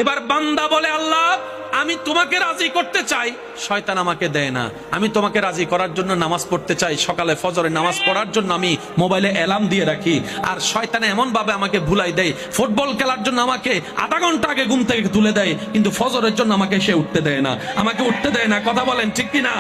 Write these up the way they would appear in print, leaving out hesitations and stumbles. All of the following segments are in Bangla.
এবার বান্দা বলে, আল্লাহ আমি তোমাকে রাজি করতে চাই, শয়তান আমাকে দেয় না। আমি তোমাকে রাজি করার জন্য নামাজ পড়তে চাই, সকালে ফজরে নামাজ পড়ার জন্য আমি মোবাইলে অ্যালার্ম দিয়ে রাখি, আর শয়তান এমন ভাবে আমাকে ভুলাই দেয়, ফুটবল খেলার জন্য আমাকে আধা ঘন্টা আগে ঘুম থেকে তুলে দেয়, কিন্তু ফজরের জন্য আমাকে সে উঠতে দেয় না, আমাকে উঠতে দেয় না। কথা বলেন ঠিক কিনা?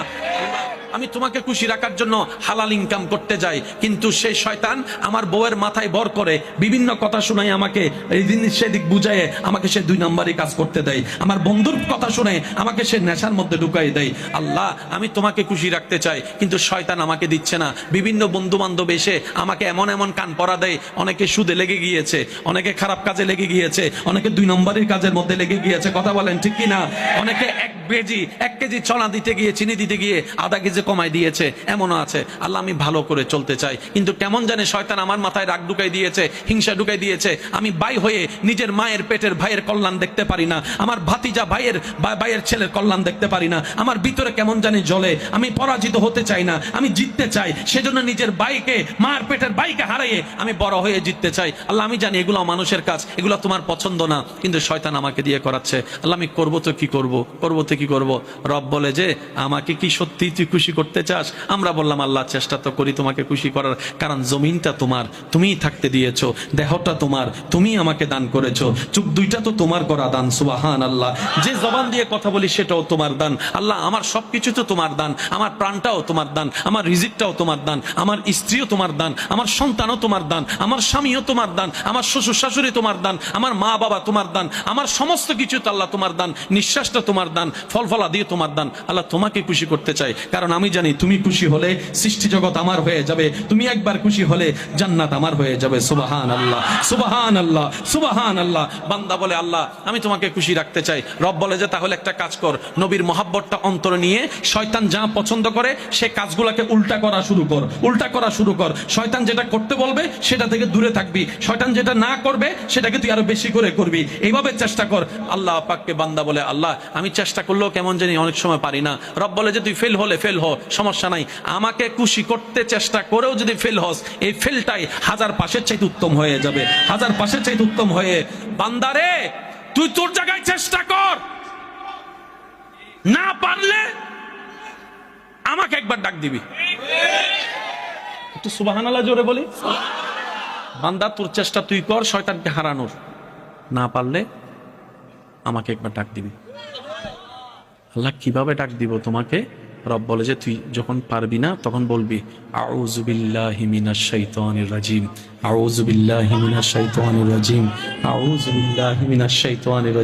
আমি তোমাকে খুশি রাখার জন্য হালাল ইনকাম করতে যাই, কিন্তু সেই শয়তান আমার বউয়ের মাথায় ভর করে বিভিন্ন কথা শোনায়, আমাকে এই জিনিস সেদিক বুঝায় আমাকে সে 2 নম্বরই কাজ করতে দেয়, আমার বন্ধুর কথা শুনে আমাকে সে নেশার মধ্যে ঢুকাই দেয়। আল্লাহ আমি তোমাকে খুশি রাখতে চাই, কিন্তু শয়তান আমাকে দিচ্ছে না। বিভিন্ন বন্ধু বান্ধব এসে আমাকে এমন এমন কান পরা দেয়, অনেকে সুদে লেগে গিয়েছে, অনেকে খারাপ কাজে লেগে গিয়েছে, অনেকে 2 নম্বরের কাজের মধ্যে লেগে গিয়েছে। কথা বলেন ঠিক কিনা? অনেকে 1 কেজি চনা দিতে গিয়ে, চিনি দিতে গিয়ে আধা কেজি কমাই দিয়েছে, এমনও আছে। আল্লাহ আমি ভালো করে চলতে চাই, কিন্তু কেমন জানে শয়তান আমার মাথায় রাগ ঢুকাই দিয়েছে, হিংসা ঢুকাই দিয়েছে। আমি ভাই হয়ে নিজের মায়ের পেটের ভাইয়ের কল্যাণ দেখতে পারি না, আমার ভাতিজা ভাইয়ের ছেলের কল্যাণ দেখতে পারি না, আমার ভিতরে কেমন জানি জ্বলে। আমি পরাজিত হতে চাই না, আমি জিততে চাই। সেজন্য নিজের ভাইকে, মায়ের পেটের ভাইকে হারিয়ে আমি বড় হয়ে জিততে চাই। আল্লাহ আমি জানি এগুলো মানুষের কাজ, এগুলো তোমার পছন্দ না, কিন্তু শয়তান আমাকে দিয়ে করাচ্ছে। আল্লাহ আমি করবো তো কি করব, করবো তো কি করব? রব বলে যে আমাকে কি সত্যি তুই খুশি করতে চাস? আমরা বললাম আল্লাহ চেষ্টা তো করি তোমাকে খুশি করার, কারণ জমিনটা তোমার, তুমিই থাকতে দিয়েছো, দেহটা তোমার, তুমি আমাকে দান করেছো, চোখ 2টা তো তোমার করা দান। সুবহানাল্লাহ। যে জবান দিয়ে কথা বলি সেটাও তোমার দান। আল্লাহ আমার সবকিছু তো তোমার দান, আমার প্রাণটাও তোমার দান, আমার রিজিকটাও তোমার দান, আমার স্ত্রীও তোমার দান, আমার সন্তানও তোমার দান, আমার স্বামীও তোমার দান, আমার শ্বশুর শাশুড়ি তোমার দান, আমার মা বাবা তোমার দান, আমার সমস্ত কিছু তো আল্লাহ তোমার দান, নিঃশ্বাসটা তোমার দান, ফলফলা দিয়ে তোমার দান। আল্লাহ তোমাকে খুশি করতে চাই, কারণ আমি জানি তুমি খুশি হলে সৃষ্টি জগৎ আমার হয়ে যাবে, তুমি একবার খুশি হলে জান্নাত আমার হয়ে যাবে। সুবহানাল্লাহ, সুবহানাল্লাহ, সুবহানাল্লাহ। বান্দা বলে আল্লাহ আমি তোমাকে খুশি রাখতে চাই। রব বলে যে তাহলে একটা কাজ কর, নবীর মহাব্বতটা অন্তরে নিয়ে শয়তান যা পছন্দ করে সে কাজগুলোকে উল্টা করা শুরু কর, উল্টা করা শুরু কর। শয়তান যেটা করতে বলবে সেটা থেকে দূরে থাকবি, শয়তান যেটা না করবে সেটাকে তুই আরো বেশি করে করবি, এইভাবে চেষ্টা কর। আল্লাহ পাককে বান্দা বলে আল্লাহ আমি চেষ্টা করলেও কেমন জানি অনেক সময় পারি না। রব বলে যে তুই ফেল হলে ফেল হ, সমস্যা নাই, আমাকে খুশি করতে চেষ্টা করেও যদি ফেল হস, এই ফেলটাই 1000 পাশের চাইতে উত্তম হয়ে যাবে, 1000 পাশের চাইতে উত্তম হয়ে। বান্দারে তুই তোর জায়গায় চেষ্টা কর, না পারলে আমাকে একবার ডাক দিবি। একটু সুবহানাল্লাহ জোরে বলি। বান্দা তোর চেষ্টা তুই কর শয়তানকে হারানোর, না পারলে আমাকে একবার ডাক দিবি। আল্লাহ কিভাবে ডাক দিব তোমাকে? রব বলে যে তুই যখন পারবি না তখন বলবি আউযু বিল্লাহি মিনাশ শাইতানির রাজিম, আউযু বিল্লাহি মিনাশ শাইতানির রাজিম, আউযু বিল্লাহি মিনাশ শাইতানির রাজিম।